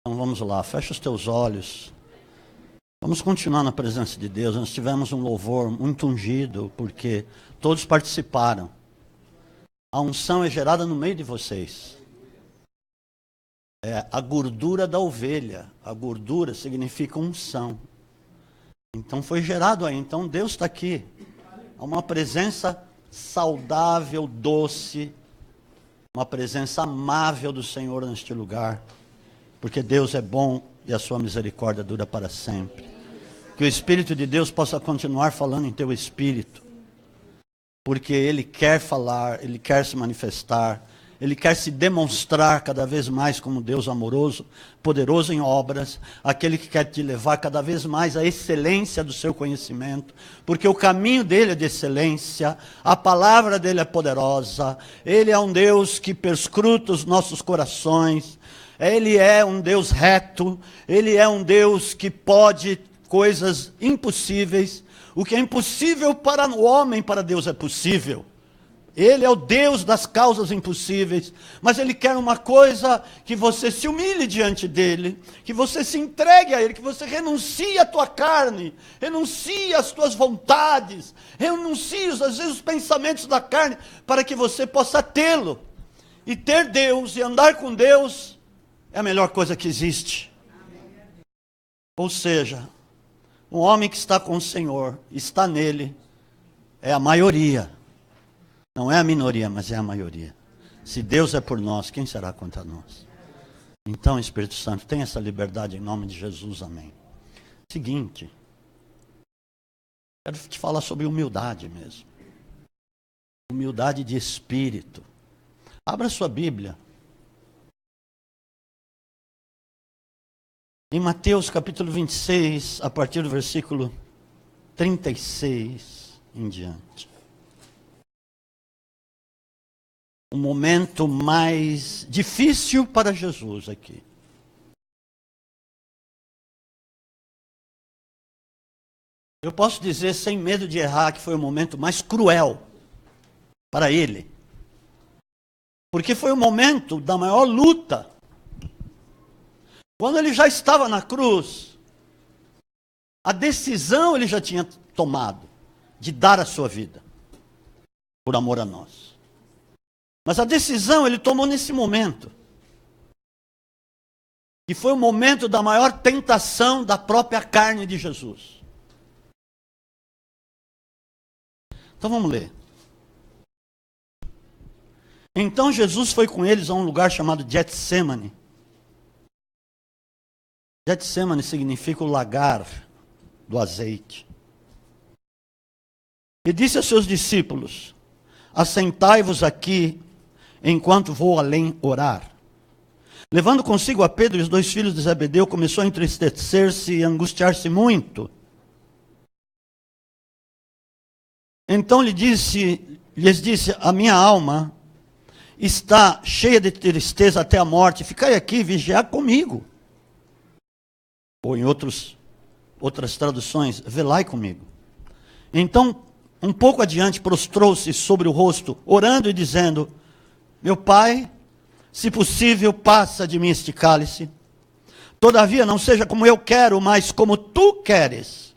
Então vamos lá, fecha os teus olhos. Vamos continuar na presença de Deus. Nós tivemos um louvor muito ungido, porque todos participaram. A unção é gerada no meio de vocês. É a gordura da ovelha. A gordura significa unção. Então foi gerado aí. Então Deus está aqui. Há uma presença saudável, doce. Uma presença amável do Senhor neste lugar. Porque Deus é bom e a sua misericórdia dura para sempre. Que o Espírito de Deus possa continuar falando em teu espírito. Porque Ele quer falar, Ele quer se manifestar, Ele quer se demonstrar cada vez mais como Deus amoroso, poderoso em obras, aquele que quer te levar cada vez mais à excelência do seu conhecimento, porque o caminho dele é de excelência, a palavra dele é poderosa, Ele é um Deus que perscruta os nossos corações, Ele é um Deus reto, Ele é um Deus que pode coisas impossíveis. O que é impossível para o homem, para Deus é possível. Ele é o Deus das causas impossíveis, mas Ele quer uma coisa, que você se humilhe diante dEle, que você se entregue a Ele, que você renuncie à tua carne, renuncie às tuas vontades, renuncie às vezes os pensamentos da carne, para que você possa tê-lo. E ter Deus e andar com Deus é a melhor coisa que existe. Ou seja, um homem que está com o Senhor, está nele, é a maioria. Não é a minoria, mas é a maioria. Se Deus é por nós, quem será contra nós? Então, Espírito Santo, tenha essa liberdade em nome de Jesus, amém. Seguinte, quero te falar sobre humildade mesmo. Humildade de espírito. Abra sua Bíblia. Em Mateus capítulo 26, a partir do versículo 36 em diante. O momento mais difícil para Jesus aqui. Eu posso dizer sem medo de errar que foi o momento mais cruel para ele. Porque foi o momento da maior luta. Quando ele já estava na cruz, a decisão ele já tinha tomado de dar a sua vida por amor a nós. Mas a decisão ele tomou nesse momento. E foi o momento da maior tentação da própria carne de Jesus. Então vamos ler. Então Jesus foi com eles a um lugar chamado Getsêmani. Getsêmani significa o lagar do azeite. E disse aos seus discípulos: assentai-vos aqui, enquanto vou além orar. Levando consigo a Pedro e os dois filhos de Zebedeu, começou a entristecer-se e angustiar-se muito. Então lhes disse, a minha alma está cheia de tristeza até a morte, ficai aqui e vigiai comigo. Ou em outras traduções, velai comigo. Então, um pouco adiante, prostrou-se sobre o rosto, orando e dizendo: meu Pai, se possível, passa de mim este cálice. Todavia, não seja como eu quero, mas como tu queres.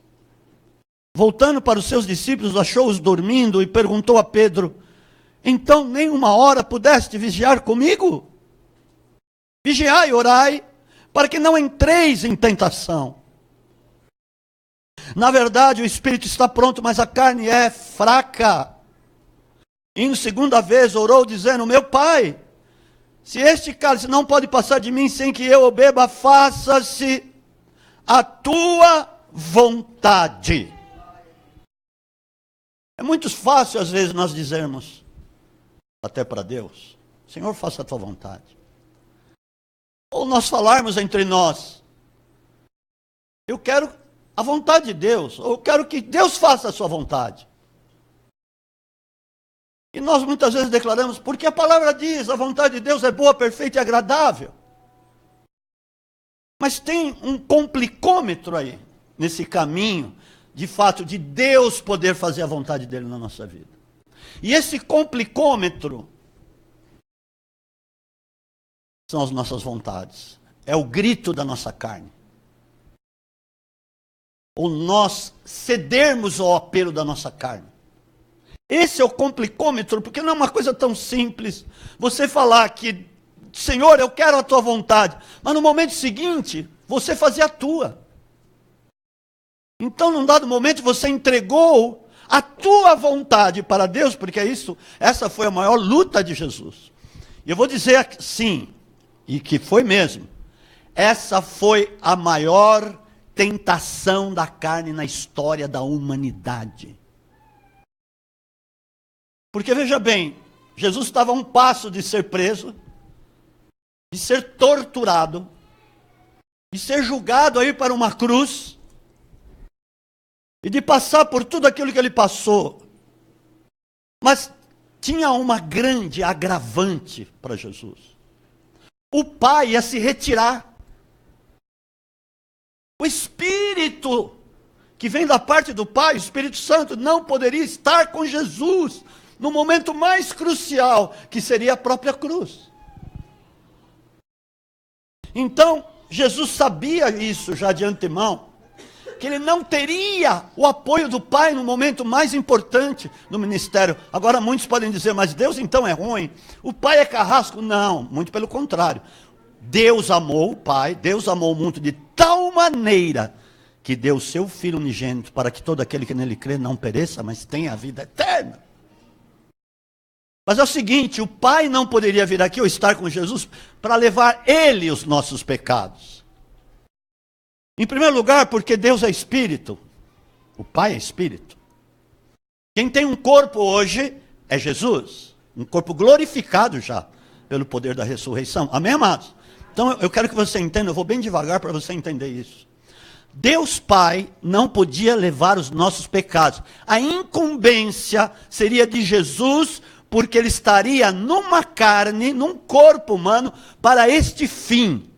Voltando para os seus discípulos, achou-os dormindo e perguntou a Pedro: então nem uma hora pudeste vigiar comigo? Vigiai e orai, para que não entreis em tentação. Na verdade, o espírito está pronto, mas a carne é fraca. Indo segunda vez, orou, dizendo: meu Pai, se este cálice não pode passar de mim sem que eu o beba, faça-se a tua vontade. É muito fácil, às vezes, nós dizermos, até para Deus: Senhor, faça a tua vontade. Ou nós falarmos entre nós: eu quero a vontade de Deus, ou eu quero que Deus faça a sua vontade. E nós muitas vezes declaramos, porque a palavra diz, a vontade de Deus é boa, perfeita e agradável. Mas tem um complicômetro aí, nesse caminho, de fato, de Deus poder fazer a vontade dele na nossa vida. E esse complicômetro são as nossas vontades. é o grito da nossa carne. Ou nós cedermos ao apelo da nossa carne. Esse é o complicômetro, porque não é uma coisa tão simples. Você falar que, Senhor, eu quero a tua vontade, mas no momento seguinte, você fazia a tua. Então, num dado momento, você entregou a tua vontade para Deus, porque é isso, essa foi a maior luta de Jesus. E eu vou dizer sim, e que foi mesmo, essa foi a maior tentação da carne na história da humanidade. Porque veja bem, Jesus estava a um passo de ser preso, de ser torturado, de ser julgado a ir para uma cruz, e de passar por tudo aquilo que ele passou. Mas tinha uma grande agravante para Jesus. O Pai ia se retirar. O Espírito, que vem da parte do Pai, o Espírito Santo, não poderia estar com Jesus no momento mais crucial, que seria a própria cruz. Então, Jesus sabia isso já de antemão, que ele não teria o apoio do Pai no momento mais importante do ministério. Agora muitos podem dizer, mas Deus então é ruim, o Pai é carrasco. Não, muito pelo contrário. Deus amou o Pai, Deus amou o mundo de tal maneira que deu o seu Filho unigênito para que todo aquele que nele crê não pereça, mas tenha a vida eterna. Mas é o seguinte, o Pai não poderia vir aqui ou estar com Jesus para levar ele os nossos pecados. Em primeiro lugar, porque Deus é Espírito. O Pai é Espírito. Quem tem um corpo hoje é Jesus. Um corpo glorificado já, pelo poder da ressurreição. Amém, amados? Então eu quero que você entenda, eu vou bem devagar para você entender isso. Deus Pai não podia levar os nossos pecados. A incumbência seria de Jesus, porque ele estaria numa carne, num corpo humano, para este fim.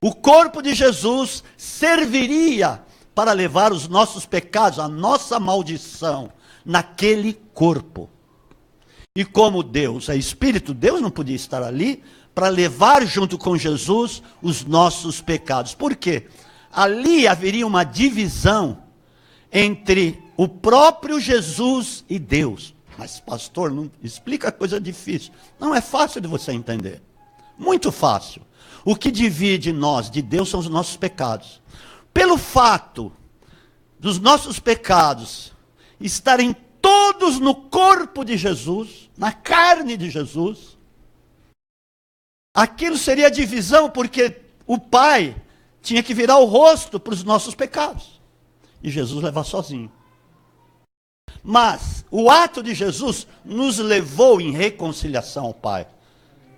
O corpo de Jesus serviria para levar os nossos pecados, a nossa maldição, naquele corpo. E como Deus é Espírito, Deus não podia estar ali para levar junto com Jesus os nossos pecados. Por quê? Ali haveria uma divisão entre o próprio Jesus e Deus. Mas pastor, não explica coisa difícil. Não é fácil de você entender. Muito fácil. O que divide nós de Deus são os nossos pecados. Pelo fato dos nossos pecados estarem todos no corpo de Jesus, na carne de Jesus, aquilo seria divisão, porque o Pai tinha que virar o rosto para os nossos pecados. E Jesus levar sozinho. Mas o ato de Jesus nos levou em reconciliação ao Pai.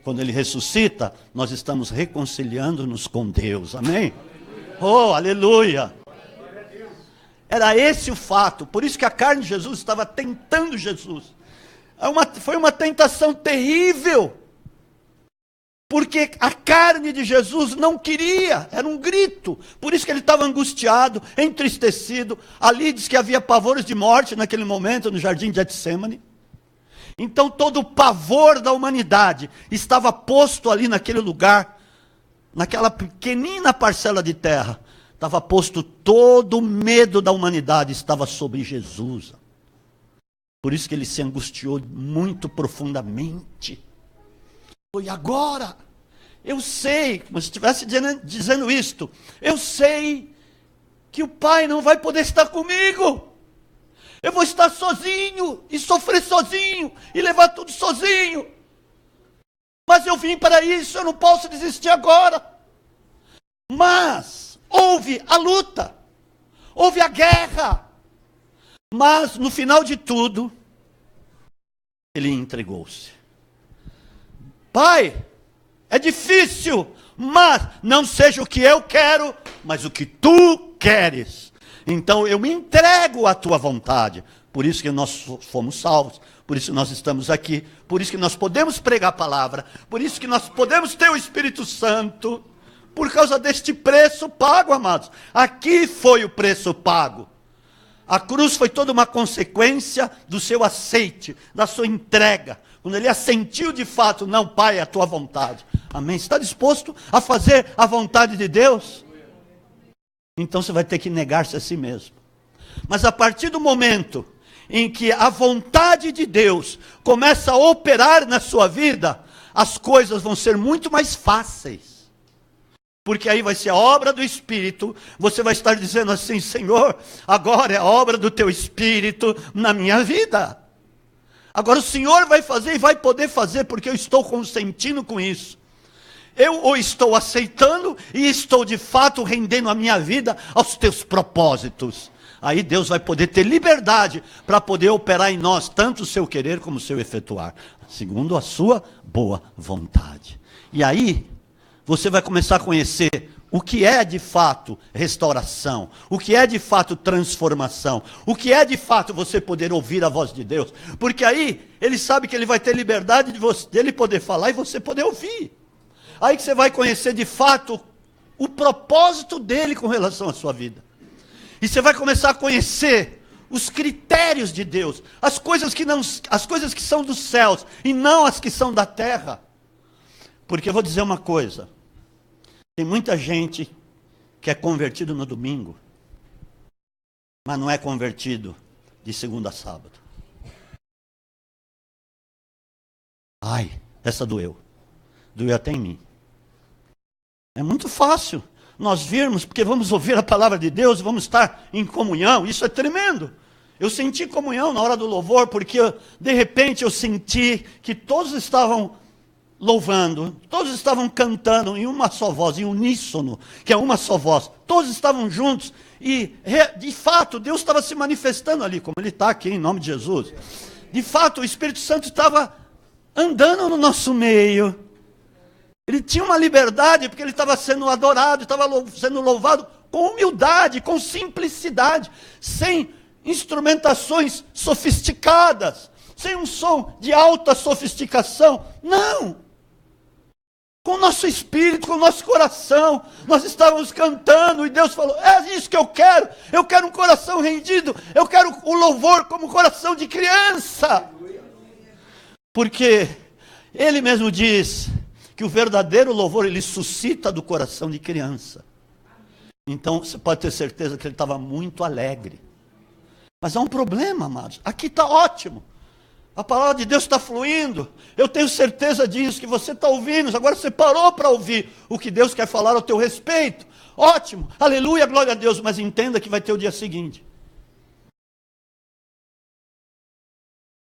Quando ele ressuscita, nós estamos reconciliando-nos com Deus. Amém? Oh, aleluia! Era esse o fato. Por isso que a carne de Jesus estava tentando Jesus. Foi uma tentação terrível. Porque a carne de Jesus não queria. Era um grito. Por isso que ele estava angustiado, entristecido. Ali diz que havia pavores de morte naquele momento, no jardim de Getsêmani. Então todo o pavor da humanidade estava posto ali naquele lugar, naquela pequenina parcela de terra. Estava posto todo o medo da humanidade, estava sobre Jesus. Por isso que ele se angustiou muito profundamente. E agora, eu sei, como se estivesse dizendo isto, eu sei que o Pai não vai poder estar comigo. Eu vou estar sozinho, e sofrer sozinho, e levar tudo sozinho. Mas eu vim para isso, eu não posso desistir agora. Mas houve a luta, houve a guerra. Mas no final de tudo, ele entregou-se. Pai, é difícil, mas não seja o que eu quero, mas o que tu queres. Então eu me entrego à tua vontade. Por isso que nós fomos salvos, por isso que nós estamos aqui, por isso que nós podemos pregar a palavra, por isso que nós podemos ter o Espírito Santo, por causa deste preço pago, amados. Aqui foi o preço pago. A cruz foi toda uma consequência do seu aceite, da sua entrega. Quando ele assentiu de fato, não, Pai, é a tua vontade. Amém? Você está disposto a fazer a vontade de Deus? Então você vai ter que negar-se a si mesmo. Mas a partir do momento em que a vontade de Deus começa a operar na sua vida, as coisas vão ser muito mais fáceis. Porque aí vai ser a obra do Espírito, você vai estar dizendo assim, Senhor, agora é a obra do teu Espírito na minha vida. Agora o Senhor vai fazer e vai poder fazer, porque eu estou consentindo com isso. Eu o estou aceitando e estou de fato rendendo a minha vida aos teus propósitos. Aí Deus vai poder ter liberdade para poder operar em nós, tanto o seu querer como o seu efetuar, segundo a sua boa vontade. E aí, você vai começar a conhecer o que é de fato restauração, o que é de fato transformação, o que é de fato você poder ouvir a voz de Deus. Porque aí, ele sabe que ele vai ter liberdade dele poder falar e você poder ouvir. Aí que você vai conhecer de fato o propósito dele com relação à sua vida. E você vai começar a conhecer os critérios de Deus, as coisas que são dos céus e não as que são da terra. Porque eu vou dizer uma coisa, tem muita gente que é convertido no domingo, mas não é convertido de segunda a sábado. Ai, essa doeu. Doeu até em mim. É muito fácil nós virmos, porque vamos ouvir a palavra de Deus, vamos estar em comunhão, isso é tremendo. Eu senti comunhão na hora do louvor, porque de repente eu senti que todos estavam louvando, todos estavam cantando em uma só voz, em uníssono, que é uma só voz, todos estavam juntos, e de fato Deus estava se manifestando ali, como Ele está aqui em nome de Jesus. De fato o Espírito Santo estava andando no nosso meio. Ele tinha uma liberdade, porque ele estava sendo adorado, estava sendo louvado com humildade, com simplicidade, sem instrumentações sofisticadas, sem um som de alta sofisticação. Não! Com o nosso espírito, com o nosso coração, nós estávamos cantando e Deus falou, é isso que eu quero um coração rendido, eu quero o louvor como coração de criança. Porque Ele mesmo diz que o verdadeiro louvor, ele suscita do coração de criança. Então, você pode ter certeza que ele estava muito alegre. Mas há um problema, amados. Aqui está ótimo. A palavra de Deus está fluindo. Eu tenho certeza disso, que você está ouvindo. Agora você parou para ouvir o que Deus quer falar ao teu respeito. Ótimo. Aleluia, glória a Deus. Mas entenda que vai ter o dia seguinte.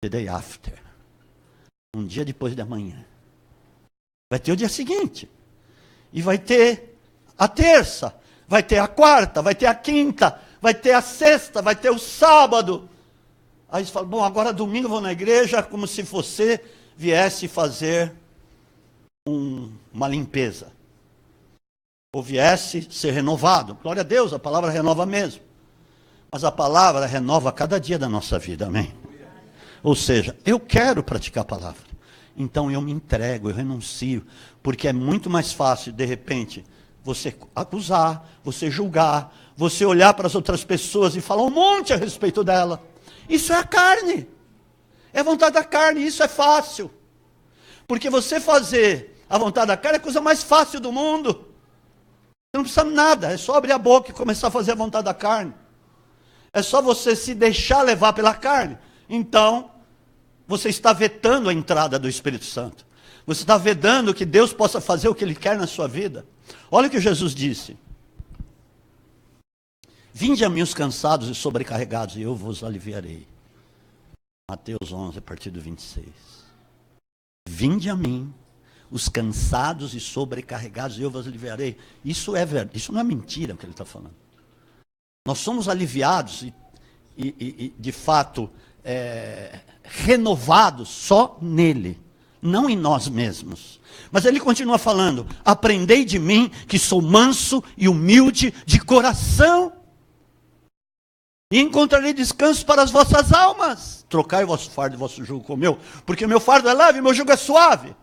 The day after. Um dia depois da manhã. Vai ter o dia seguinte, e vai ter a terça, vai ter a quarta, vai ter a quinta, vai ter a sexta, vai ter o sábado. Aí você fala, bom, agora domingo eu vou na igreja como se você viesse fazer uma limpeza. Ou viesse ser renovado. Glória a Deus, a palavra renova mesmo. Mas a palavra renova cada dia da nossa vida, amém? Ou seja, eu quero praticar a palavra. Então eu me entrego, eu renuncio, porque é muito mais fácil, de repente, você acusar, você julgar, você olhar para as outras pessoas e falar um monte a respeito dela. Isso é a carne, é a vontade da carne, isso é fácil. Porque você fazer a vontade da carne é a coisa mais fácil do mundo. Você não precisa de nada, é só abrir a boca e começar a fazer a vontade da carne. É só você se deixar levar pela carne. Então, você está vetando a entrada do Espírito Santo. Você está vedando que Deus possa fazer o que Ele quer na sua vida. Olha o que Jesus disse. Vinde a mim os cansados e sobrecarregados, e eu vos aliviarei. Mateus 11, a partir do 26. Vinde a mim os cansados e sobrecarregados, e eu vos aliviarei. Isso é verdade, isso não é mentira o que ele está falando. Nós somos aliviados e de fato, renovados só nele, não em nós mesmos. Mas ele continua falando, aprendei de mim que sou manso e humilde de coração, e encontrarei descanso para as vossas almas. Trocai o vosso fardo e o vosso jugo com o meu, porque o meu fardo é leve e o meu jugo é suave.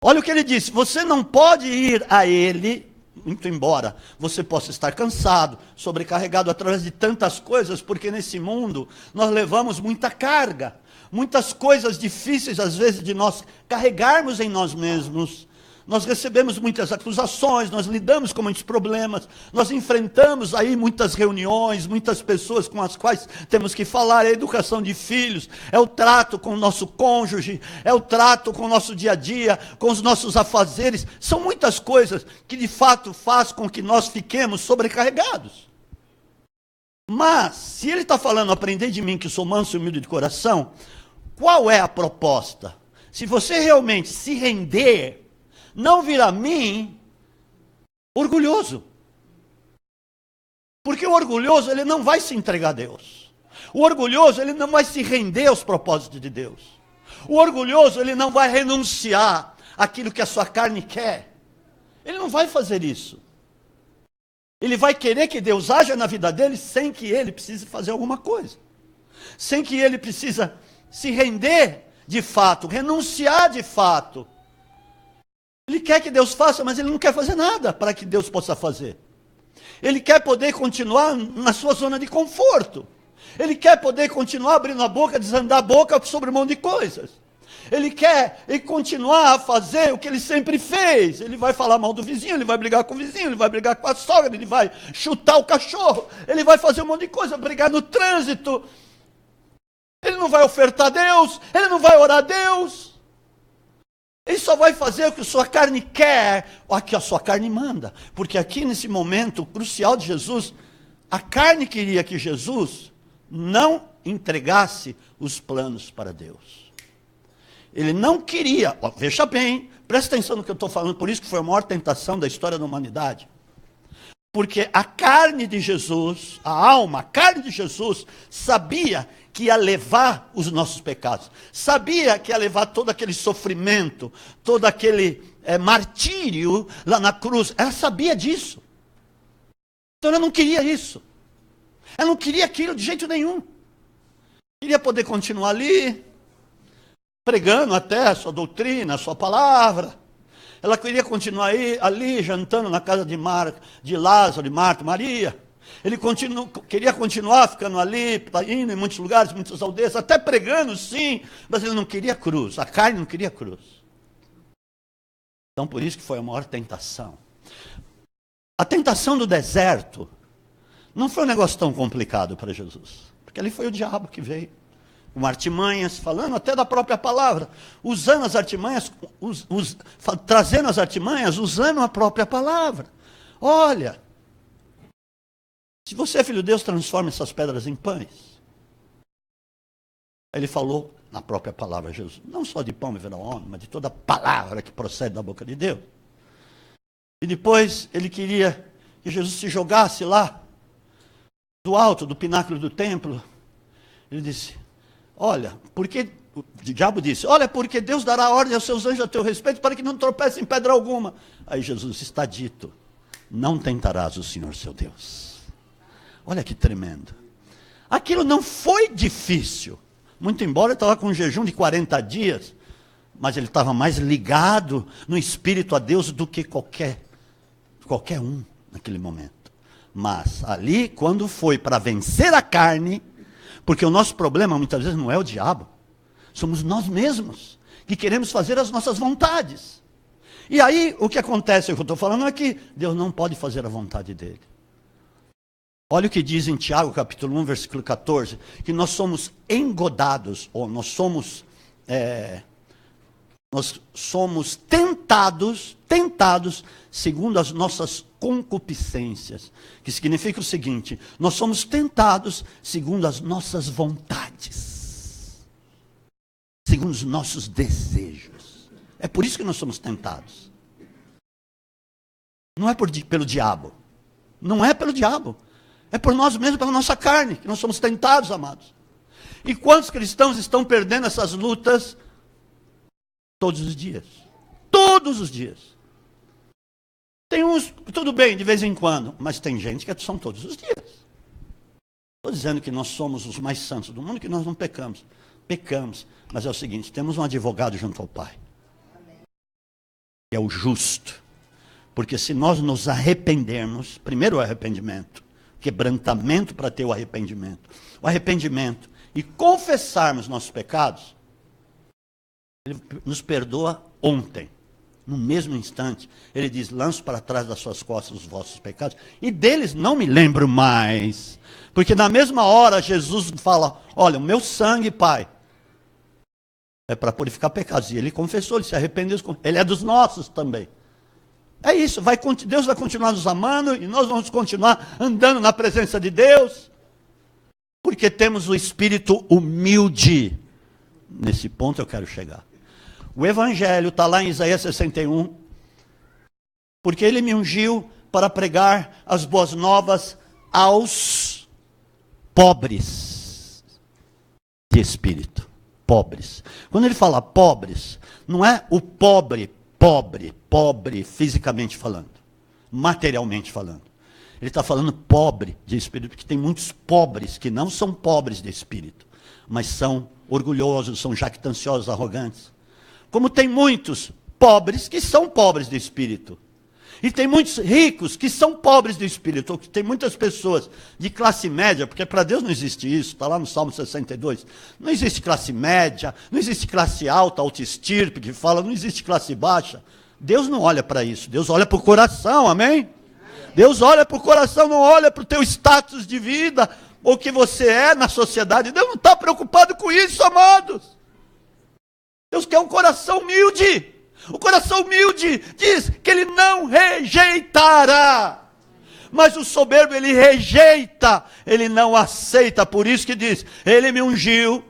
Olha o que ele disse, você não pode ir a ele muito embora você possa estar cansado, sobrecarregado através de tantas coisas, porque nesse mundo nós levamos muita carga, muitas coisas difíceis às vezes de nós carregarmos em nós mesmos. Nós recebemos muitas acusações, nós lidamos com muitos problemas, nós enfrentamos aí muitas reuniões, muitas pessoas com as quais temos que falar, é a educação de filhos, é o trato com o nosso cônjuge, é o trato com o nosso dia a dia, com os nossos afazeres. São muitas coisas que de fato faz com que nós fiquemos sobrecarregados. Mas, se ele está falando, aprendei de mim que sou manso e humilde de coração, qual é a proposta? Se você realmente se render, não vir a mim orgulhoso. Porque o orgulhoso, ele não vai se entregar a Deus. O orgulhoso, ele não vai se render aos propósitos de Deus. O orgulhoso, ele não vai renunciar àquilo que a sua carne quer. Ele não vai fazer isso. Ele vai querer que Deus haja na vida dele sem que ele precise fazer alguma coisa. Sem que ele precisa se render de fato, renunciar de fato. Ele quer que Deus faça, mas ele não quer fazer nada para que Deus possa fazer. Ele quer poder continuar na sua zona de conforto. Ele quer poder continuar abrindo a boca, desandar a boca sobre um monte de coisas. Ele quer continuar a fazer o que ele sempre fez. Ele vai falar mal do vizinho, ele vai brigar com o vizinho, ele vai brigar com a sogra, ele vai chutar o cachorro, ele vai fazer um monte de coisa, brigar no trânsito. Ele não vai ofertar a Deus, ele não vai orar a Deus. Ele só vai fazer o que a sua carne quer, ou o que a sua carne manda. Porque aqui nesse momento crucial de Jesus, a carne queria que Jesus não entregasse os planos para Deus. Ele não queria, veja bem, presta atenção no que eu estou falando, por isso que foi a maior tentação da história da humanidade. Porque a carne de Jesus, a alma, a carne de Jesus, sabia que ia levar os nossos pecados. Sabia que ia levar todo aquele sofrimento, todo aquele martírio lá na cruz. Ela sabia disso. Então ela não queria isso. Ela não queria aquilo de jeito nenhum. Queria poder continuar ali, pregando até a sua doutrina, a sua palavra. Ela queria continuar ali, jantando na casa de Lázaro, de Marta, Maria. Ele queria continuar ficando ali, indo em muitos lugares, muitas aldeias, até pregando, sim, mas ele não queria cruz, a carne não queria cruz. Então, por isso que foi a maior tentação. A tentação do deserto não foi um negócio tão complicado para Jesus, porque ali foi o diabo que veio, com artimanhas, falando até da própria palavra, usando as artimanhas, trazendo as artimanhas, usando a própria palavra. Olha, se você é filho de Deus, transforma essas pedras em pães. Ele falou na própria palavra de Jesus, não só de pão viverá o homem, mas de toda palavra que procede da boca de Deus. E depois ele queria que Jesus se jogasse lá, do alto, do pináculo do templo. Ele disse, olha, porque o diabo disse, olha, porque Deus dará ordem aos seus anjos a teu respeito para que não tropece em pedra alguma. Aí Jesus, está dito, não tentarás o Senhor seu Deus. Olha que tremendo. Aquilo não foi difícil. Muito embora ele estava com um jejum de 40 dias, mas ele estava mais ligado no espírito a Deus do que qualquer um naquele momento. Mas ali, quando foi para vencer a carne, porque o nosso problema muitas vezes não é o diabo, somos nós mesmos que queremos fazer as nossas vontades. E aí, o que acontece, o que eu estou falando é que Deus não pode fazer a vontade dele. Olha o que diz em Tiago, capítulo 1, versículo 14, que nós somos engodados, ou nós somos tentados segundo as nossas concupiscências, que significa o seguinte, nós somos tentados segundo as nossas vontades, segundo os nossos desejos. É por isso que nós somos tentados. Não é pelo diabo, não é pelo diabo. É por nós mesmos, pela nossa carne, que nós somos tentados, amados. E quantos cristãos estão perdendo essas lutas todos os dias? Todos os dias. Tem uns, tudo bem, de vez em quando, mas tem gente que são todos os dias. Estou dizendo que nós somos os mais santos do mundo, que nós não pecamos. Pecamos, mas é o seguinte, temos um advogado junto ao Pai. Que é o justo. Porque se nós nos arrependermos, primeiro o arrependimento, quebrantamento para ter o arrependimento. O arrependimento e confessarmos nossos pecados, Ele nos perdoa ontem. No mesmo instante, Ele diz, lanço para trás das suas costas os vossos pecados, e deles não me lembro mais. Porque na mesma hora Jesus fala, olha, o meu sangue, Pai, é para purificar pecados. E Ele confessou, Ele se arrependeu, Ele é dos nossos também. É isso, Deus vai continuar nos amando, e nós vamos continuar andando na presença de Deus, porque temos o espírito humilde. Nesse ponto eu quero chegar. O Evangelho está lá em Isaías 61, porque Ele me ungiu para pregar as boas novas aos pobres de espírito. Pobres. Quando Ele fala pobres, não é o pobre fisicamente falando, materialmente falando. Ele está falando pobre de espírito, porque tem muitos pobres que não são pobres de espírito, mas são orgulhosos, são jactanciosos, arrogantes. Como tem muitos pobres que são pobres de espírito. E tem muitos ricos que são pobres de espírito. Ou que tem muitas pessoas de classe média, porque para Deus não existe isso, está lá no Salmo 62. Não existe classe média, não existe classe alta, autoestirpe, que fala, não existe classe baixa. Deus não olha para isso, Deus olha para o coração, amém? Deus olha para o coração, não olha para o teu status de vida, ou que você é na sociedade. Deus não está preocupado com isso, amados. Deus quer um coração humilde. O coração humilde diz que Ele não rejeitará. Mas o soberbo, ele rejeita, ele não aceita. Por isso que diz, Ele me ungiu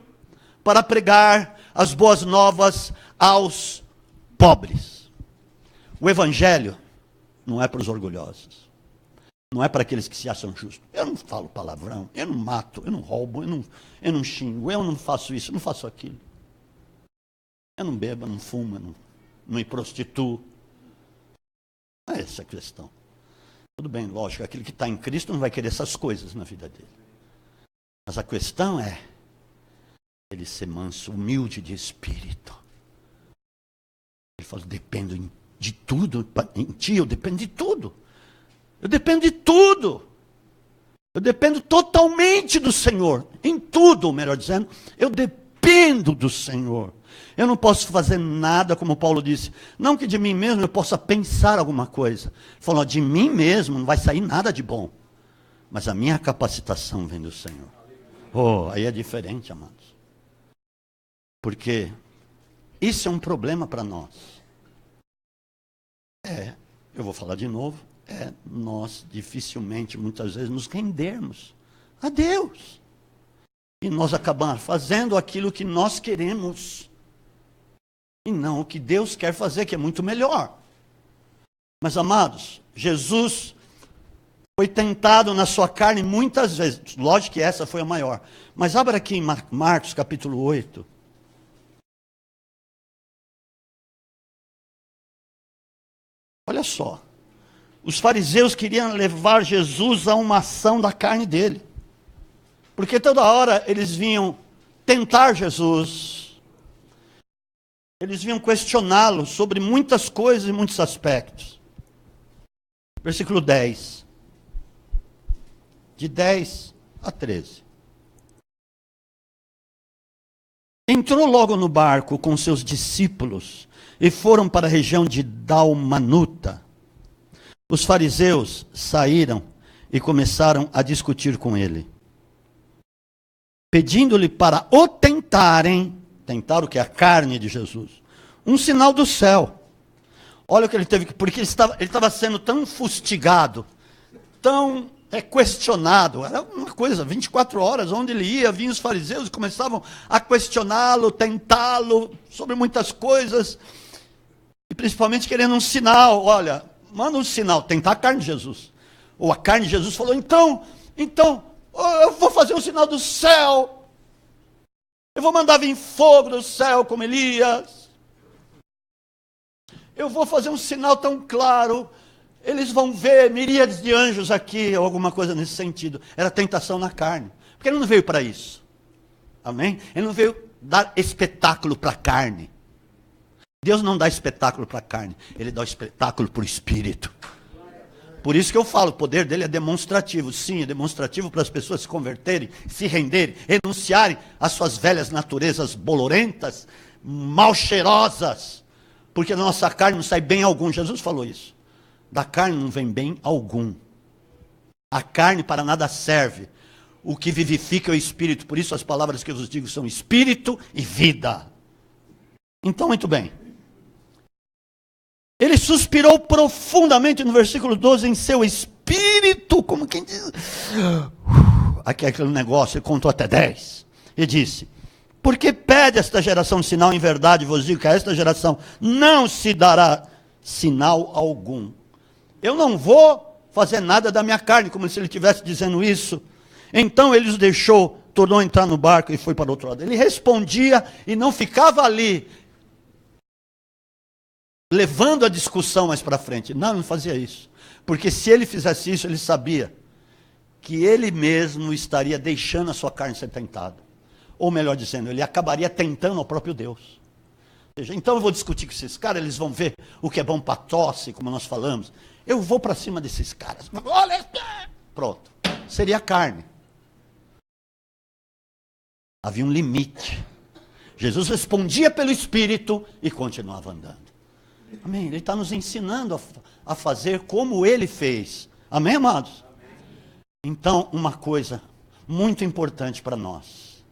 para pregar as boas novas aos pobres. O Evangelho não é para os orgulhosos. Não é para aqueles que se acham justos. Eu não falo palavrão, eu não mato, eu não roubo, eu não xingo, eu não faço isso, eu não faço aquilo. Eu não bebo, eu não fumo, eu não me prostituo. Não é essa a questão. Tudo bem, lógico, aquele que está em Cristo não vai querer essas coisas na vida dele. Mas a questão é ele ser manso, humilde de espírito. Ele fala, dependo de tudo, em ti eu dependo de tudo. Eu dependo de tudo. Eu dependo totalmente do Senhor. Em tudo, ou melhor dizendo, eu dependo do Senhor. Eu não posso fazer nada, como Paulo disse. Não que de mim mesmo eu possa pensar alguma coisa. Ele falou, de mim mesmo não vai sair nada de bom. Mas a minha capacitação vem do Senhor. Oh, aí é diferente, amados. Porque isso é um problema para nós. Eu vou falar de novo. Nós dificilmente, muitas vezes, nos rendermos a Deus. E nós acabamos fazendo aquilo que nós queremos. E não o que Deus quer fazer, que é muito melhor. Mas, amados, Jesus foi tentado na sua carne muitas vezes. Lógico que essa foi a maior. Mas abra aqui em Marcos capítulo 8. Olha só. Os fariseus queriam levar Jesus a uma ação da carne dele. Porque toda hora eles vinham tentar Jesus. Eles vinham questioná-lo sobre muitas coisas e muitos aspectos. Versículo 10. De 10 a 13. Entrou logo no barco com seus discípulos e foram para a região de Dalmanuta. Os fariseus saíram e começaram a discutir com ele, pedindo-lhe para o tentarem, tentar o que é a carne de Jesus, um sinal do céu. Olha o que ele teve que, porque ele estava sendo tão fustigado, tão questionado, era uma coisa, 24 horas, onde ele ia, vinham os fariseus e começavam a questioná-lo, tentá-lo sobre muitas coisas, e principalmente querendo um sinal. Olha, manda um sinal, tentar a carne de Jesus. Ou a carne de Jesus falou, então, eu vou fazer um sinal do céu. Eu vou mandar vir fogo do céu como Elias. Eu vou fazer um sinal tão claro. Eles vão ver miríades de anjos aqui, ou alguma coisa nesse sentido. Era tentação na carne. Porque ele não veio para isso. Amém? Ele não veio dar espetáculo para a carne. Deus não dá espetáculo para a carne, Ele dá o espetáculo para o espírito. Por isso que eu falo, o poder dele é demonstrativo. Sim, é demonstrativo para as pessoas se converterem, se renderem, renunciarem às suas velhas naturezas bolorentas, mal cheirosas. Porque da nossa carne não sai bem algum. Jesus falou isso. Da carne não vem bem algum. A carne para nada serve. O que vivifica é o espírito. Por isso as palavras que eu vos digo são espírito e vida. Então, muito bem. Ele suspirou profundamente no versículo 12 em seu espírito, como quem diz. Aqui é aquele negócio, ele contou até 10. E disse: por que pede esta geração sinal? Em verdade vos digo que a esta geração não se dará sinal algum. Eu não vou fazer nada da minha carne, como se ele estivesse dizendo isso. Então ele os deixou, tornou a entrar no barco e foi para o outro lado. Ele respondia e não ficava ali, levando a discussão mais para frente. Não, não fazia isso. Porque se ele fizesse isso, ele sabia que ele mesmo estaria deixando a sua carne ser tentada. Ou melhor dizendo, ele acabaria tentando ao próprio Deus. Ou seja, então eu vou discutir com esses caras, eles vão ver o que é bom para tosse, como nós falamos. Eu vou para cima desses caras. Olha, pronto. Seria carne. Havia um limite. Jesus respondia pelo Espírito e continuava andando. Amém? Ele está nos ensinando a fazer como ele fez. Amém, amados? Então, uma coisa muito importante para nós.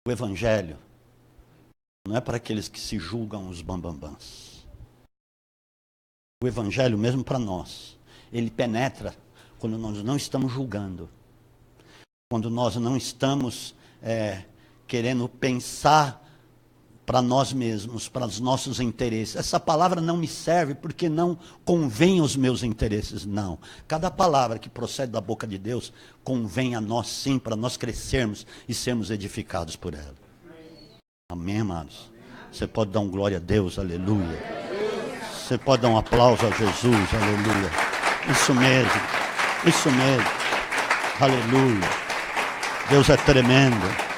O Evangelho não é para aqueles que se julgam os bambambãs. O Evangelho, mesmo para nós, ele penetra quando nós não estamos julgando. Quando nós não estamos querendo pensar para nós mesmos, para os nossos interesses. Essa palavra não me serve porque não convém aos meus interesses, não. Cada palavra que procede da boca de Deus convém a nós sim, para nós crescermos e sermos edificados por ela. Amém, amados? Você pode dar um glória a Deus, aleluia. Você pode dar um aplauso a Jesus, aleluia. Isso mesmo, isso mesmo, aleluia. Deus é tremendo.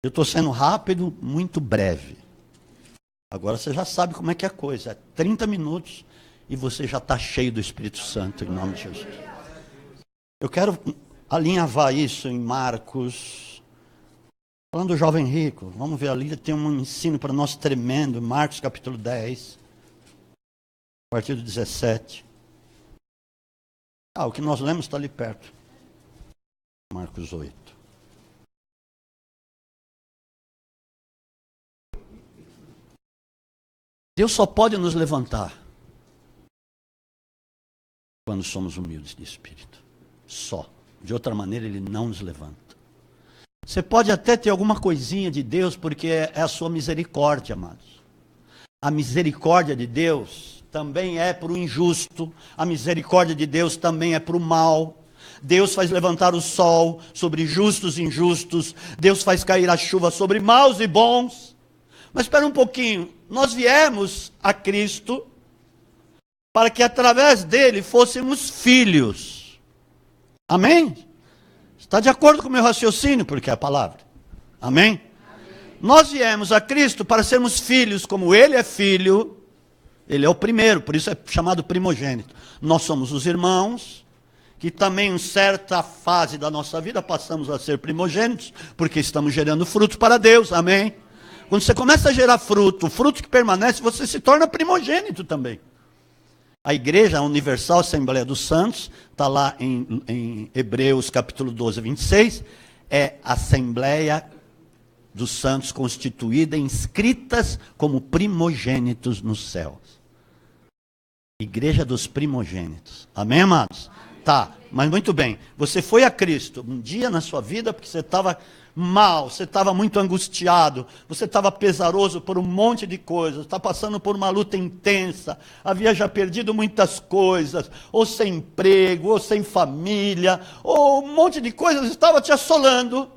Eu estou sendo rápido, muito breve. Agora você já sabe como é que é a coisa. É 30 minutos e você já está cheio do Espírito Santo, em nome de Jesus. Eu quero alinhavar isso em Marcos. Falando do jovem rico, vamos ver ali, tem um ensino para nós tremendo. Marcos capítulo 10, a partir do 17. O que nós lemos está ali perto. Marcos 8. Deus só pode nos levantar quando somos humildes de espírito. Só. De outra maneira, Ele não nos levanta. Você pode até ter alguma coisinha de Deus, porque é a sua misericórdia, amados. A misericórdia de Deus também é para o injusto. A misericórdia de Deus também é para o mal. Deus faz levantar o sol sobre justos e injustos. Deus faz cair a chuva sobre maus e bons. Mas espera um pouquinho, nós viemos a Cristo para que através dele fôssemos filhos. Amém? Está de acordo com o meu raciocínio, porque é a palavra. Amém? Nós viemos a Cristo para sermos filhos, como ele é filho, ele é o primeiro, por isso é chamado primogênito. Nós somos os irmãos, que também em certa fase da nossa vida passamos a ser primogênitos, porque estamos gerando fruto para Deus. Amém? Quando você começa a gerar fruto, o fruto que permanece, você se torna primogênito também. A Igreja Universal Assembleia dos Santos, está lá em Hebreus capítulo 12, 26, é Assembleia dos Santos constituída, inscritas como primogênitos nos céus. Igreja dos primogênitos. Amém, amados? Tá, mas muito bem. Você foi a Cristo um dia na sua vida porque você estava mal, você estava muito angustiado, você estava pesaroso por um monte de coisas, está passando por uma luta intensa, havia já perdido muitas coisas, ou sem emprego, ou sem família, ou um monte de coisas estava te assolando.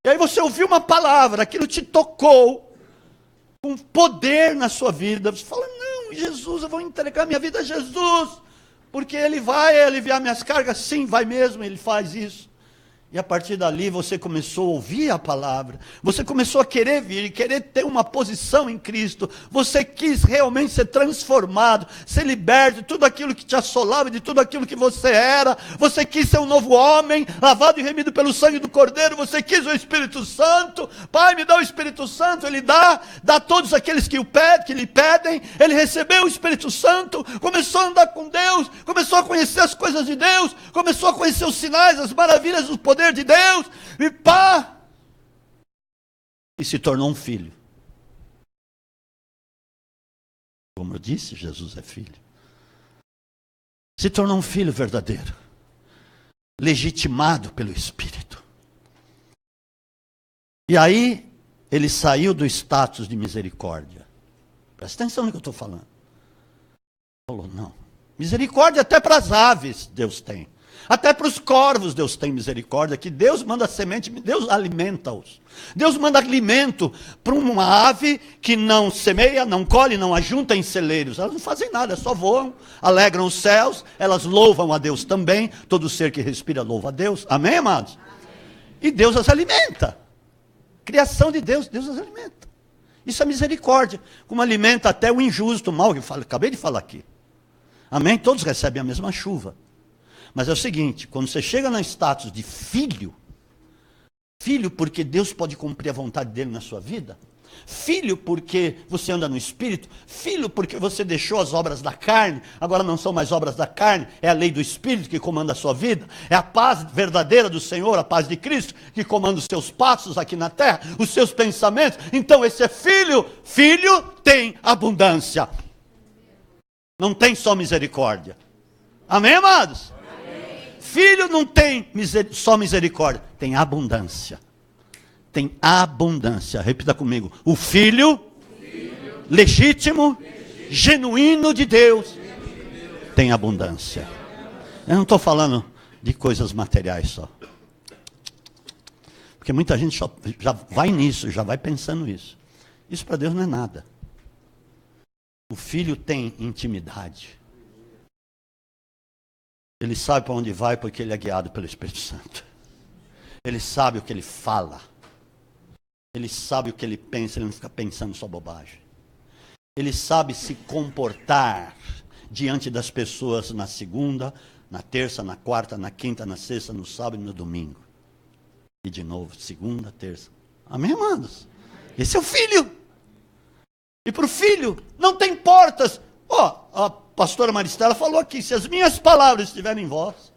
E aí você ouviu uma palavra, aquilo te tocou, com poder na sua vida. Você fala, não, Jesus, eu vou entregar minha vida a Jesus, porque Ele vai aliviar minhas cargas. Sim, vai mesmo, Ele faz isso. E a partir dali você começou a ouvir a palavra, você começou a querer vir, querer ter uma posição em Cristo, você quis realmente ser transformado, ser liberto de tudo aquilo que te assolava, de tudo aquilo que você era, você quis ser um novo homem, lavado e remido pelo sangue do Cordeiro, você quis o Espírito Santo. Pai, me dá o Espírito Santo. Ele dá a todos aqueles que lhe pedem. Ele recebeu o Espírito Santo, começou a andar com Deus, começou a conhecer as coisas de Deus, começou a conhecer os sinais, as maravilhas do poder de Deus, e se tornou um filho. Como eu disse, Jesus é filho. Se tornou um filho verdadeiro, legitimado pelo Espírito. E aí, ele saiu do status de misericórdia. Presta atenção no que eu estou falando. Falou, não. Misericórdia até para as aves Deus tem. Até para os corvos Deus tem misericórdia, que Deus manda semente, Deus alimenta-os. Deus manda alimento para uma ave que não semeia, não colhe, não ajunta em celeiros. Elas não fazem nada, só voam, alegram os céus, elas louvam a Deus também. Todo ser que respira louva a Deus. Amém, amados? Amém. E Deus as alimenta. Criação de Deus, Deus as alimenta. Isso é misericórdia. Como alimenta até o injusto, o mal, que eu acabei de falar aqui. Amém? Todos recebem a mesma chuva. Mas é o seguinte, quando você chega no status de filho, filho porque Deus pode cumprir a vontade dele na sua vida, filho porque você anda no Espírito, filho porque você deixou as obras da carne, agora não são mais obras da carne, é a lei do Espírito que comanda a sua vida, é a paz verdadeira do Senhor, a paz de Cristo, que comanda os seus passos aqui na terra, os seus pensamentos. Então esse é filho, filho tem abundância, não tem só misericórdia. Amém, amados? Filho não tem só misericórdia, tem abundância. Tem abundância. Repita comigo. O filho, legítimo, genuíno de Deus, tem abundância. Eu não estou falando de coisas materiais só. Porque muita gente já vai nisso, já vai pensando isso. Isso para Deus não é nada. O filho tem intimidade. Ele sabe para onde vai porque ele é guiado pelo Espírito Santo. Ele sabe o que ele fala. Ele sabe o que ele pensa, ele não fica pensando só bobagem. Ele sabe se comportar diante das pessoas na segunda, na terça, na quarta, na quinta, na sexta, no sábado e no domingo. E de novo, segunda, terça. Amém, amados? Esse é o filho. E para o filho não tem portas. A pastora Maristela falou aqui, se as minhas palavras estiverem em vós,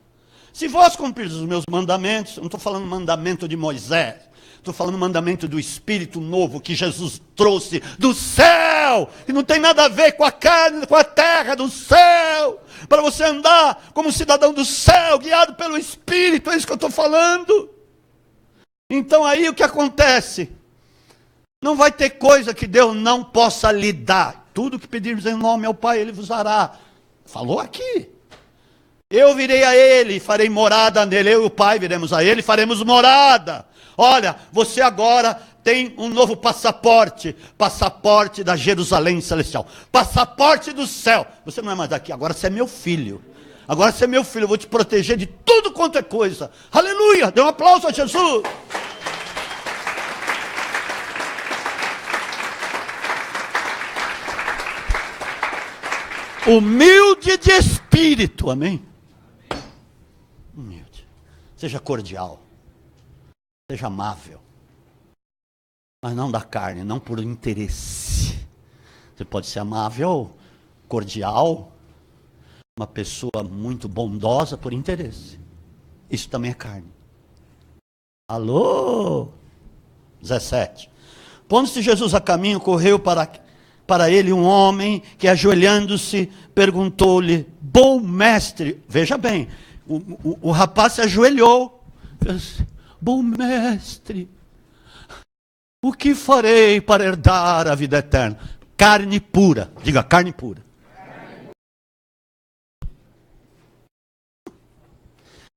se vós cumprirdes os meus mandamentos, eu não estou falando mandamento de Moisés, estou falando mandamento do Espírito novo que Jesus trouxe do céu, e não tem nada a ver com a carne, com a terra, do céu, para você andar como cidadão do céu, guiado pelo Espírito, é isso que eu estou falando. Então aí o que acontece? Não vai ter coisa que Deus não possa lhe dar. Tudo que pedirmos em nome ao Pai, Ele vos dará. Falou aqui. Eu virei a Ele, farei morada nele. Eu e o Pai viremos a Ele, faremos morada. Olha, você agora tem um novo passaporte. Passaporte da Jerusalém Celestial. Passaporte do céu. Você não é mais daqui, agora você é meu filho. Agora você é meu filho, eu vou te proteger de tudo quanto é coisa. Aleluia! Dê um aplauso a Jesus. Humilde de espírito, amém? Humilde. Seja cordial. Seja amável. Mas não da carne, não por interesse. Você pode ser amável, cordial, uma pessoa muito bondosa por interesse. Isso também é carne. Alô? 17. Pondo-se Jesus a caminho, correu para ele um homem que, ajoelhando-se, perguntou-lhe: bom mestre, veja bem, o rapaz se ajoelhou, bom mestre, o que farei para herdar a vida eterna? Carne pura, diga carne pura.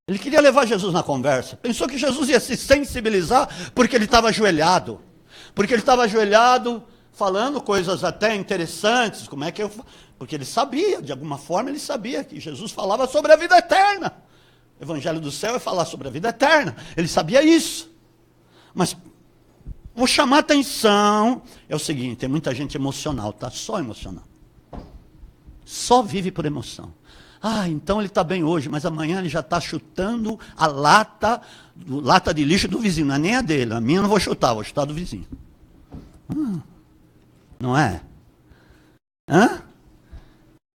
Ele queria levar Jesus na conversa, pensou que Jesus ia se sensibilizar porque ele estava ajoelhado, falando coisas até interessantes, porque ele sabia, de alguma forma ele sabia que Jesus falava sobre a vida eterna. O evangelho do céu é falar sobre a vida eterna. Ele sabia isso. Mas vou chamar a atenção. É o seguinte, tem muita gente emocional, tá? Só emocional. Só vive por emoção. Ah, então ele está bem hoje, mas amanhã ele já está chutando a lata de lixo do vizinho. Não é nem a dele. A minha eu não vou chutar, vou chutar do vizinho. Não é? Hã?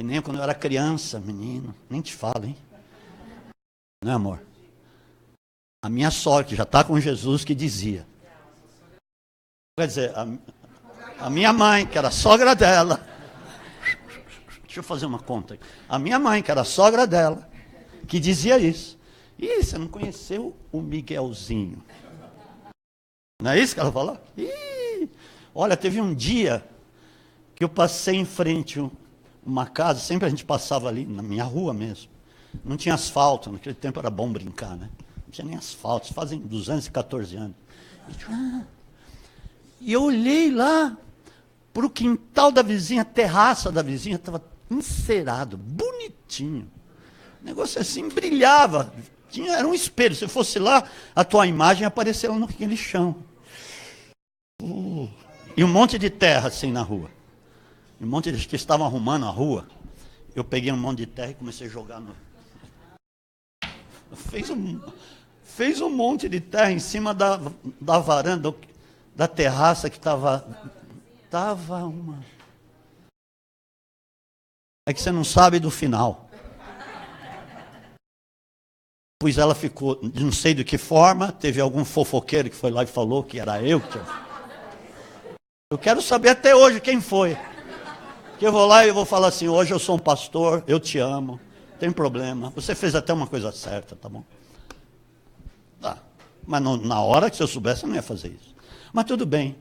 E nem quando eu era criança, menino. Nem te falo, hein? Não é, amor? A minha sogra, que já está com Jesus, que dizia. Quer dizer, a minha mãe, que era a sogra dela. Deixa eu fazer uma conta. A minha mãe, que era a sogra dela, que dizia isso. Ih, você não conheceu o Miguelzinho. Não é isso que ela falou? Ih, olha, teve um dia que eu passei em frente a uma casa, sempre a gente passava ali, na minha rua mesmo. Não tinha asfalto, naquele tempo era bom brincar, né? Não tinha nem asfalto, fazem 214 anos. E eu olhei lá para o quintal da vizinha, a terraça da vizinha, estava encerado, bonitinho. O negócio assim brilhava. Era um espelho. Se fosse lá, a tua imagem apareceu naquele chão. E um monte de terra assim na rua. Um monte de que estavam arrumando a rua. Eu peguei um monte de terra e comecei a jogar no. Fez um monte de terra em cima da varanda, da terraça que estava uma. É que você não sabe do final. Pois ela ficou, não sei de que forma, teve algum fofoqueiro que foi lá e falou que era eu que tinha. Eu quero saber até hoje quem foi. Que eu vou lá e eu vou falar assim, hoje eu sou um pastor, eu te amo, não tem problema. Você fez até uma coisa certa, tá bom? Tá. Mas na hora que se eu soubesse, eu não ia fazer isso. Mas tudo bem.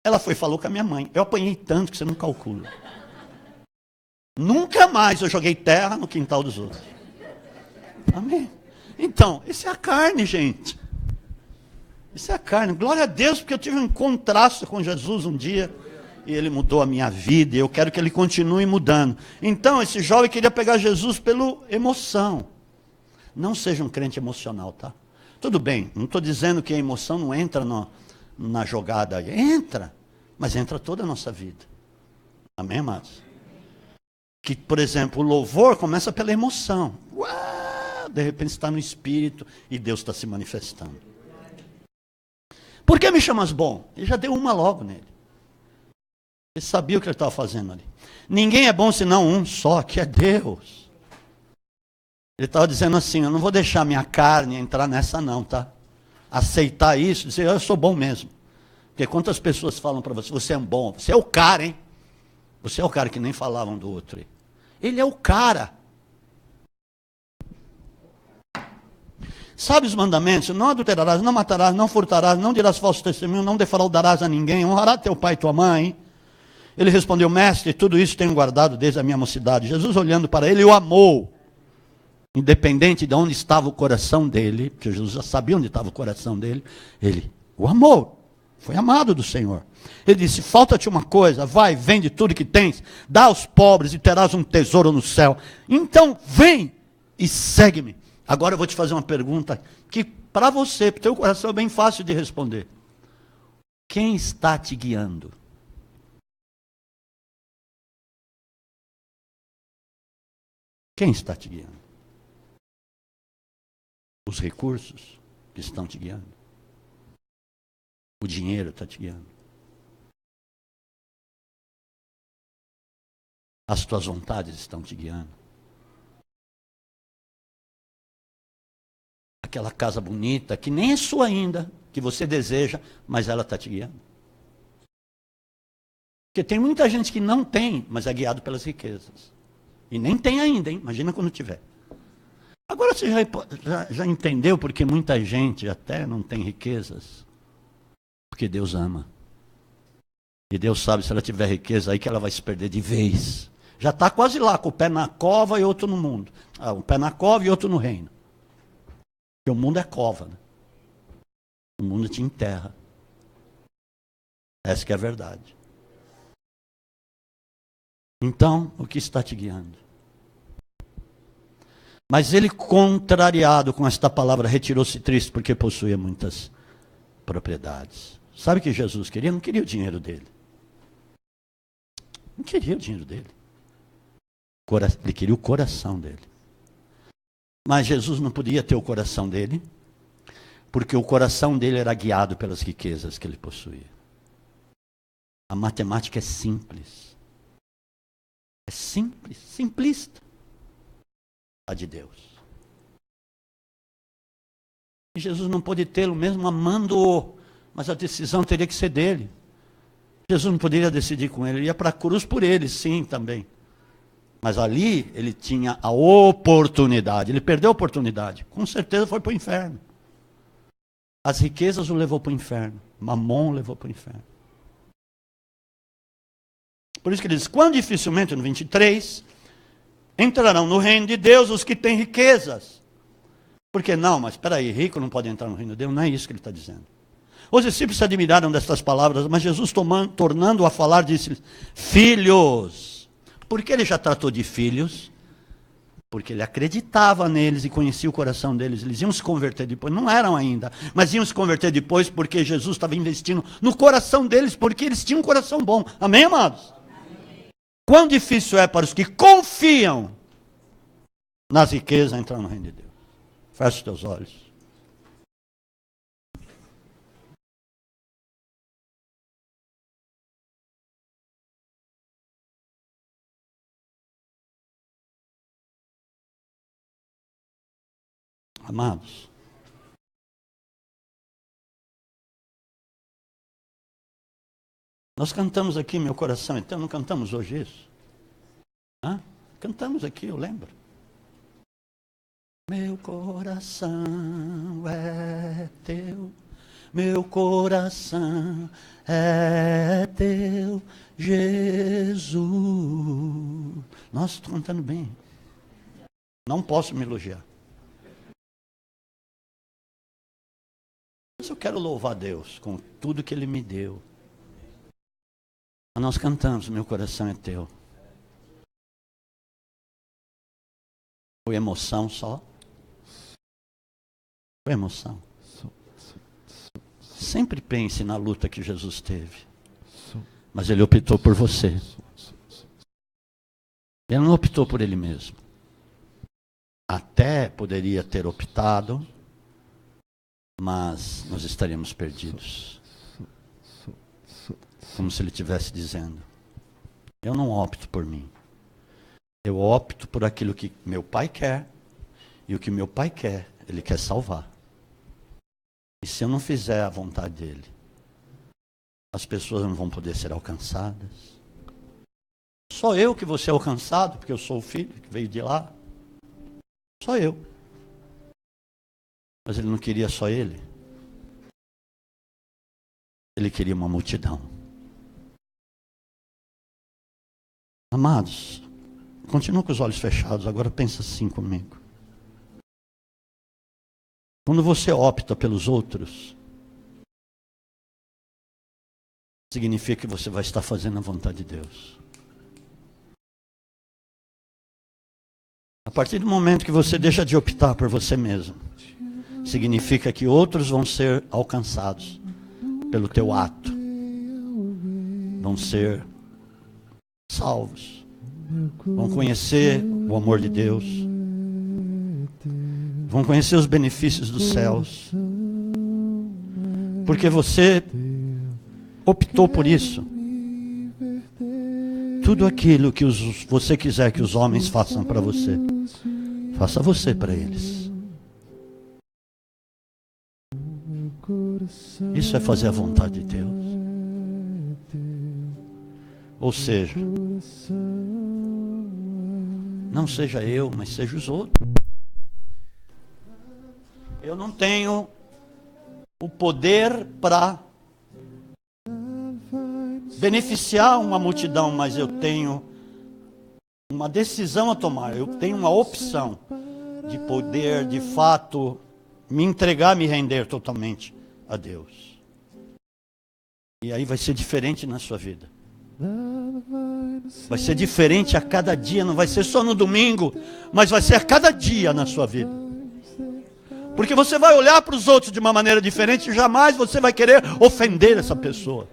Ela foi e falou com a minha mãe. Eu apanhei tanto que você não calcula. Nunca mais eu joguei terra no quintal dos outros. Amém? Então, isso é a carne, gente. Isso é a carne. Glória a Deus, porque eu tive um contraste com Jesus um dia. E ele mudou a minha vida. E eu quero que ele continue mudando. Então, esse jovem queria pegar Jesus pela emoção. Não seja um crente emocional, tá? Tudo bem, não estou dizendo que a emoção não entra na jogada. Entra, mas entra toda a nossa vida. Amém, amados? Que, por exemplo, o louvor começa pela emoção. Uau, de repente está no espírito e Deus está se manifestando. Por que me chamas bom? Ele já deu uma logo nele. Ele sabia o que ele estava fazendo ali. Ninguém é bom senão um só, que é Deus. Ele estava dizendo assim, eu não vou deixar minha carne entrar nessa não, tá? Aceitar isso, dizer, eu sou bom mesmo. Porque quantas pessoas falam para você, você é bom, você é o cara, hein? Você é o cara que nem falavam do outro. Ele é o cara. Sabe os mandamentos? Não adulterarás, não matarás, não furtarás, não dirás falso testemunho, não defraudarás a ninguém, honrará teu pai e tua mãe. Ele respondeu, mestre, tudo isso tenho guardado desde a minha mocidade. Jesus olhando para ele, o amou. Independente de onde estava o coração dele, porque Jesus já sabia onde estava o coração dele, ele o amou. Foi amado do Senhor. Ele disse, falta-te uma coisa, vai, vende tudo que tens, dá aos pobres e terás um tesouro no céu. Então, vem e segue-me. Agora eu vou te fazer uma pergunta que para você, para o teu coração é bem fácil de responder. Quem está te guiando? Quem está te guiando? Os recursos que estão te guiando? O dinheiro está te guiando? As tuas vontades estão te guiando? Aquela casa bonita, que nem é sua ainda, que você deseja, mas ela está te guiando? Porque tem muita gente que não tem, mas é guiado pelas riquezas. E nem tem ainda, hein? Imagina quando tiver. Agora você já entendeu porque muita gente até não tem riquezas? Porque Deus ama. E Deus sabe, se ela tiver riqueza aí, que ela vai se perder de vez. Já está quase lá, com o pé na cova e outro no mundo. Um pé na cova e outro no reino. Porque o mundo é cova, né? O mundo te enterra. Essa que é a verdade. Então, o que está te guiando? Mas ele, contrariado com esta palavra, retirou-se triste porque possuía muitas propriedades. Sabe o que Jesus queria? Não queria o dinheiro dele. Não queria o dinheiro dele. Ele queria o coração dele. Mas Jesus não podia ter o coração dele, porque o coração dele era guiado pelas riquezas que ele possuía. A matemática é simples. É simples, simplista. A de Deus. E Jesus não pôde tê-lo mesmo amando-o, mas a decisão teria que ser dele. Jesus não poderia decidir com ele, ele ia para a cruz por ele, sim, também. Mas ali ele tinha a oportunidade, ele perdeu a oportunidade, com certeza foi para o inferno. As riquezas o levou para o inferno, Mamon o levou para o inferno. Por isso que ele diz, quão dificilmente, no 23, entrarão no reino de Deus os que têm riquezas. Porque não, mas espera aí, rico não pode entrar no reino de Deus, não é isso que ele está dizendo. Os discípulos se admiraram destas palavras, mas Jesus, tornando a falar, disse-lhes, filhos. Por que ele já tratou de filhos? Porque ele acreditava neles e conhecia o coração deles. Eles iam se converter depois, não eram ainda, mas iam se converter depois porque Jesus estava investindo no coração deles, porque eles tinham um coração bom. Amém, amados? Amém. Quão difícil é para os que confiam nas riquezas entrar no reino de Deus. Feche os teus olhos. Amados, nós cantamos aqui, meu coração, então não cantamos hoje isso? Hã? Cantamos aqui, eu lembro. Meu coração é teu, meu coração é teu, Jesus. Nossa, estou cantando bem. Não posso me elogiar. Mas eu quero louvar Deus com tudo que Ele me deu. Nós cantamos, meu coração é teu. Foi emoção só? Foi emoção. Sempre pense na luta que Jesus teve. Mas Ele optou por você. Ele não optou por Ele mesmo. Até poderia ter optado, mas nós estaríamos perdidos. Como se ele estivesse dizendo, eu não opto por mim. Eu opto por aquilo que meu pai quer. E o que meu pai quer, ele quer salvar. E se eu não fizer a vontade dele, as pessoas não vão poder ser alcançadas. Só eu que vou ser alcançado, porque eu sou o filho que veio de lá. Só eu. Mas ele não queria só ele. Ele queria uma multidão. Amados, continua com os olhos fechados, agora pensa assim comigo. Quando você opta pelos outros, significa que você vai estar fazendo a vontade de Deus. A partir do momento que você deixa de optar por você mesmo, significa que outros vão ser alcançados pelo teu ato. Vão ser salvos. Vão conhecer o amor de Deus. Vão conhecer os benefícios dos céus. Porque você optou por isso. Tudo aquilo que você quiser que os homens façam para você, faça você para eles. Isso é fazer a vontade de Deus. Ou seja, não seja eu, mas seja os outros. Eu não tenho o poder para beneficiar uma multidão, mas eu tenho uma decisão a tomar. Eu tenho uma opção de poder, de fato, me entregar, me render totalmente a Deus. E aí vai ser diferente na sua vida. Vai ser diferente a cada dia, não vai ser só no domingo, mas vai ser a cada dia na sua vida. Porque você vai olhar para os outros de uma maneira diferente e jamais você vai querer ofender essa pessoa.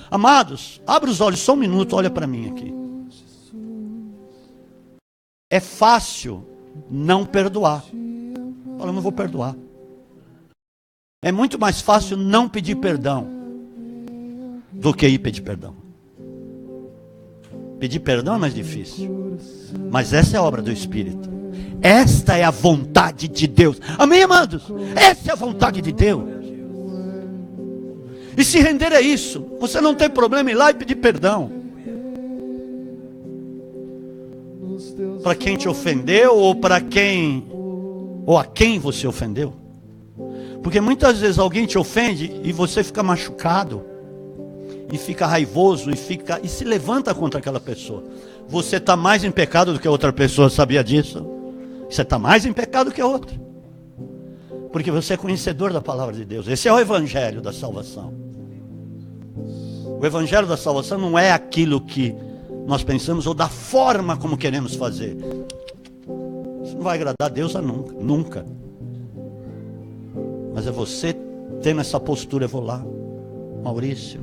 Amados, abra os olhos só um minuto, olha para mim aqui. É fácil não perdoar. Fala, eu não vou perdoar. É muito mais fácil não pedir perdão do que ir pedir perdão. Pedir perdão é mais difícil. Mas essa é a obra do Espírito. Esta é a vontade de Deus. Amém, amados? Essa é a vontade de Deus. E se render é isso. Você não tem problema em ir lá e pedir perdão. Para quem te ofendeu ou para quem ou a quem você ofendeu. Porque muitas vezes alguém te ofende e você fica machucado. E fica raivoso e se levanta contra aquela pessoa. Você está mais em pecado do que a outra pessoa, sabia disso? Você está mais em pecado que a outra. Porque você é conhecedor da palavra de Deus. Esse é o evangelho da salvação. O evangelho da salvação não é aquilo que nós pensamos ou da forma como queremos fazer. Isso não vai agradar a Deus nunca. Mas é você tendo essa postura. Eu vou lá, Maurício,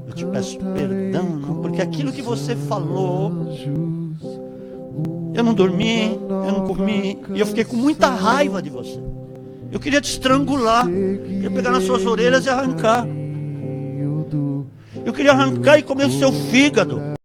eu te peço perdão, porque aquilo que você falou, eu não dormi, eu não comi, e eu fiquei com muita raiva de você. Eu queria te estrangular, eu queria pegar nas suas orelhas e arrancar. Eu queria arrancar e comer o seu fígado.